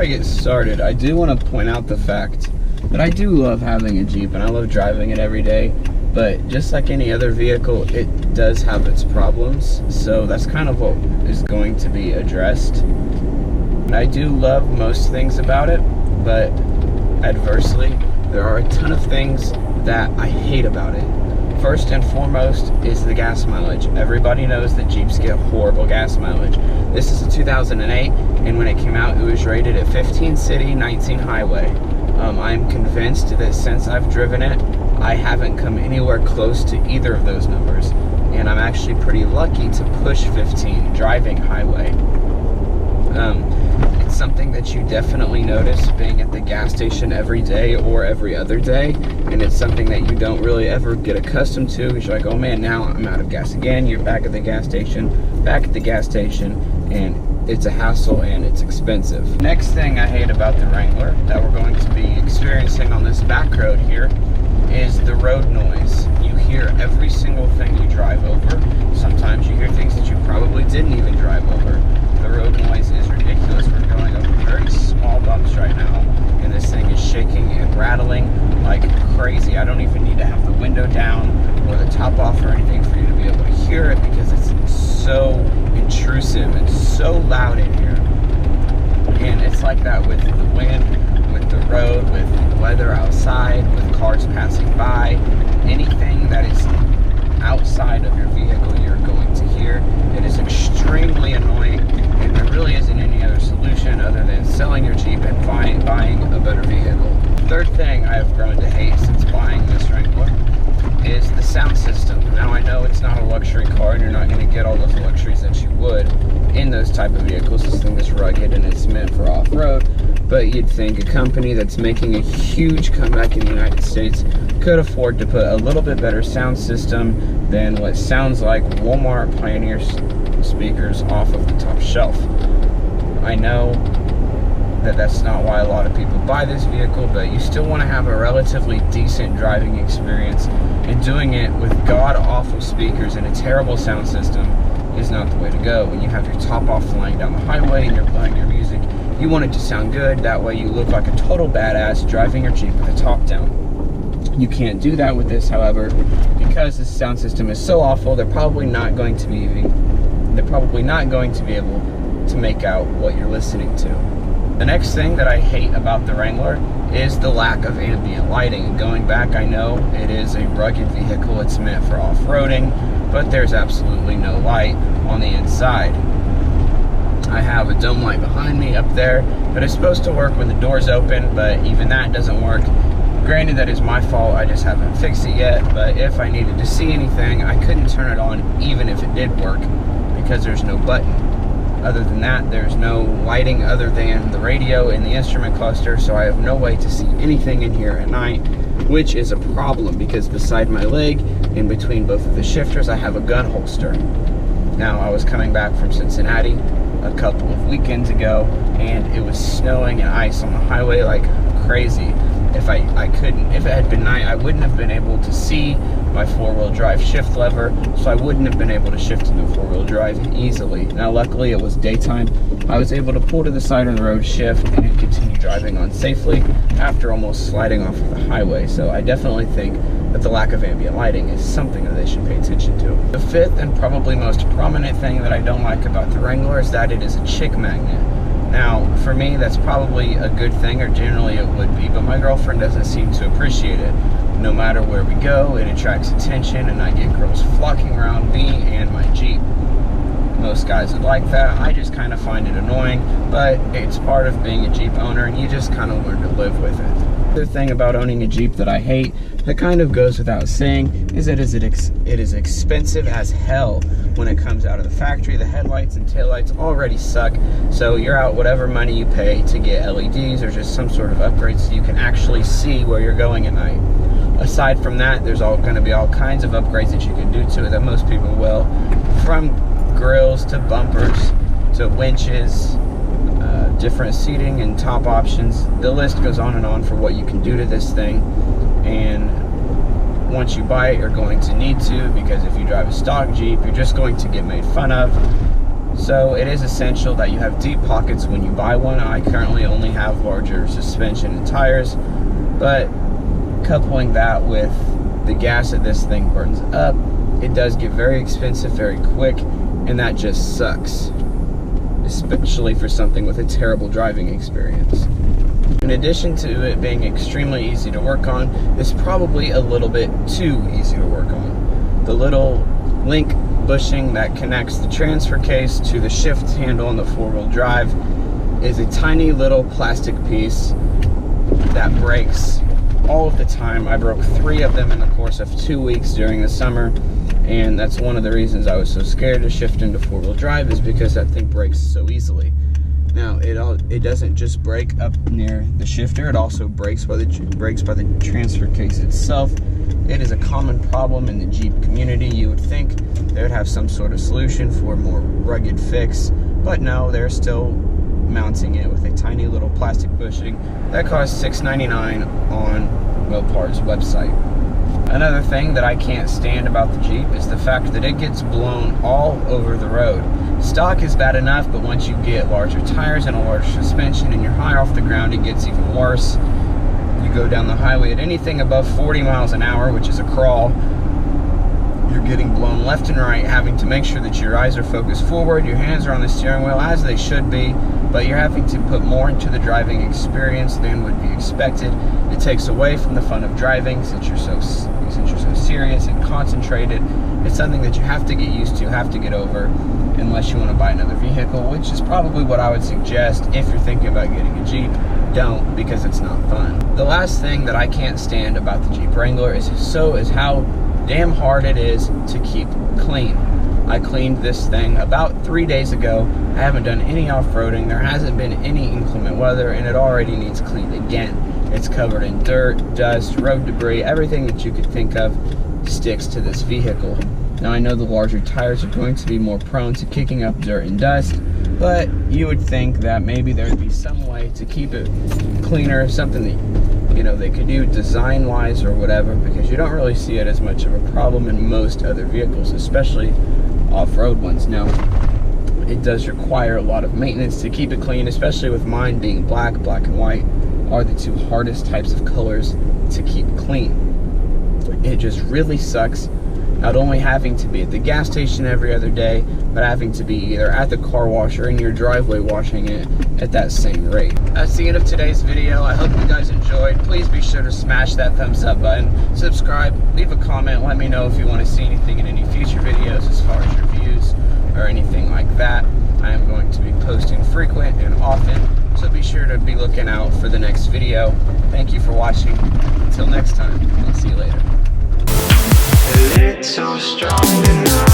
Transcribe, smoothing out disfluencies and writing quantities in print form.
before I get started, I do want to point out the fact that I do love having a Jeep and I love driving it every day, but just like any other vehicle, it does have its problems. So that's kind of what is going to be addressed. And I do love most things about it, but adversely, there are a ton of things that I hate about it. First and foremost is the gas mileage. Everybody knows that Jeeps get horrible gas mileage. This is a 2008, and when it came out, it was rated at 15 city, 19 highway. I'm convinced that since I've driven it, I haven't come anywhere close to either of those numbers. And I'm actually pretty lucky to push 15 driving highway. It's something that you definitely notice being at the gas station every day or every other day, and it's something that you don't really ever get accustomed to, because you're like, oh man, now I'm out of gas again. You're back at the gas station, and it's a hassle and it's expensive. Next thing I hate about the Wrangler that we're going to be experiencing on this back road here is the road noise. You hear every single thing you drive over. Sometimes you hear things that you probably didn't even drive over. The road noise is ridiculous. We're going over very small bumps right now, and this thing is shaking and rattling like crazy. I don't even need to have the window down or the top off or anything for you to be able to hear it, because it's so intrusive and so loud in here. And it's like that with the wind, with the road, with the weather outside, with cars passing by. Anything that is outside of your vehicle, you're going to hear. It is extremely annoying, and there really isn't any other solution other than selling your Jeep and buying a better vehicle. Third thing I have grown to hate since buying this Wrangler is the sound system. Now, I know it's not a luxury car and you're not going to get all those luxuries that you would in those type of vehicles. This thing is rugged and it's meant for off-road, but you'd think a company that's making a huge comeback in the United States could afford to put a little bit better sound system than what sounds like Walmart Pioneer speakers off of the top shelf. I know that that's not why a lot of people buy this vehicle, but you still want to have a relatively decent driving experience, and doing it with god-awful speakers and a terrible sound system is not the way to go. When you have your top off flying down the highway and you're playing your music, you want it to sound good. That way you look like a total badass driving your Jeep with the top down. You can't do that with this, however, because the sound system is so awful. They're probably not going to be able to make out what you're listening to. The next thing that I hate about the Wrangler is the lack of ambient lighting. Going back, I know it is a rugged vehicle. It's meant for off-roading, but there's absolutely no light on the inside. I have a dome light behind me up there, but it's supposed to work when the door's open, but even that doesn't work. Granted, that is my fault, I just haven't fixed it yet, but if I needed to see anything, I couldn't turn it on even if it did work, because there's no button. Other than that, there's no lighting other than the radio and the instrument cluster, so I have no way to see anything in here at night, which is a problem because beside my leg, in between both of the shifters, I have a gun holster. Now, I was coming back from Cincinnati a couple of weekends ago, and it was snowing and ice on the highway like crazy. If it had been night, I wouldn't have been able to see my four-wheel drive shift lever, so I wouldn't have been able to shift into four-wheel drive easily. Now, luckily, it was daytime. I was able to pull to the side of the road, shift, and continue driving on safely after almost sliding off of the highway. So I definitely think that the lack of ambient lighting is something that they should pay attention to. The fifth and probably most prominent thing that I don't like about the Wrangler is that it is a chick magnet. Now, for me, that's probably a good thing, or generally it would be, but my girlfriend doesn't seem to appreciate it. No matter where we go, it attracts attention, and I get girls flocking around me and my Jeep. Most guys would like that. I just kind of find it annoying, but it's part of being a Jeep owner, and you just kind of learn to live with it. The other thing about owning a Jeep that I hate, that kind of goes without saying, is that it is expensive as hell when it comes out of the factory. The headlights and taillights already suck, so you're out whatever money you pay to get LEDs or just some sort of upgrade so you can actually see where you're going at night. Aside from that, there's going to be all kinds of upgrades that you can do to it that most people will, from grills to bumpers to winches, different seating and top options. The list goes on and on for what you can do to this thing, and once you buy it, you're going to need to, because if you drive a stock Jeep, you're just going to get made fun of. So it is essential that you have deep pockets when you buy one. I currently only have larger suspension and tires, but coupling that with the gas that this thing burns up, it does get very expensive very quick, and that just sucks, especially for something with a terrible driving experience. In addition to it being extremely easy to work on, it's probably a little bit too easy to work on. The little link bushing that connects the transfer case to the shift handle on the four-wheel drive is a tiny little plastic piece that breaks all of the time. I broke 3 of them in the course of 2 weeks during the summer, and that's one of the reasons I was so scared to shift into four-wheel drive, is because that thing breaks so easily. Now, it doesn't just break up near the shifter, it also breaks by the transfer case itself. It is a common problem in the Jeep community. You would think they would have some sort of solution for a more rugged fix, but no, they're still mounting it with a tiny little plastic bushing that costs $6.99 on Mopart's website. Another thing that I can't stand about the Jeep is the fact that it gets blown all over the road. Stock is bad enough, but once you get larger tires and a larger suspension and you're high off the ground, it gets even worse. You go down the highway at anything above 40 miles an hour, which is a crawl, you're getting blown left and right, having to make sure that your eyes are focused forward, your hands are on the steering wheel as they should be, but you're having to put more into the driving experience than would be expected. It takes away from the fun of driving since you're so serious and concentrated. It's something that you have to get used to, have to get over, unless you want to buy another vehicle, which is probably what I would suggest if you're thinking about getting a Jeep. Don't, because it's not fun. The last thing that I can't stand about the Jeep Wrangler is how damn hard it is to keep clean. I cleaned this thing about 3 days ago. I haven't done any off-roading. There hasn't been any inclement weather, and it already needs cleaned again. It's covered in dirt, dust, road debris, everything that you could think of sticks to this vehicle. Now, I know the larger tires are going to be more prone to kicking up dirt and dust, but you would think that maybe there would be some way to keep it cleaner, something that, you know, they could do design-wise or whatever, because you don't really see it as much of a problem in most other vehicles, especially off-road ones. Now, it does require a lot of maintenance to keep it clean, especially with mine being black and white are the 2 hardest types of colors to keep clean. It just really sucks not only having to be at the gas station every other day, but having to be either at the car wash or in your driveway washing it at that same rate. That's the end of today's video. I hope you guys enjoyed. Please be sure to smash that thumbs up button, subscribe, leave a comment, let me know if you want to see anything in any future videos as far as reviews or anything like that. I am going to be posting frequent and often, so be sure to be looking out for the next video. Thank you for watching. Until next time, I'll see you later. A little strong enough.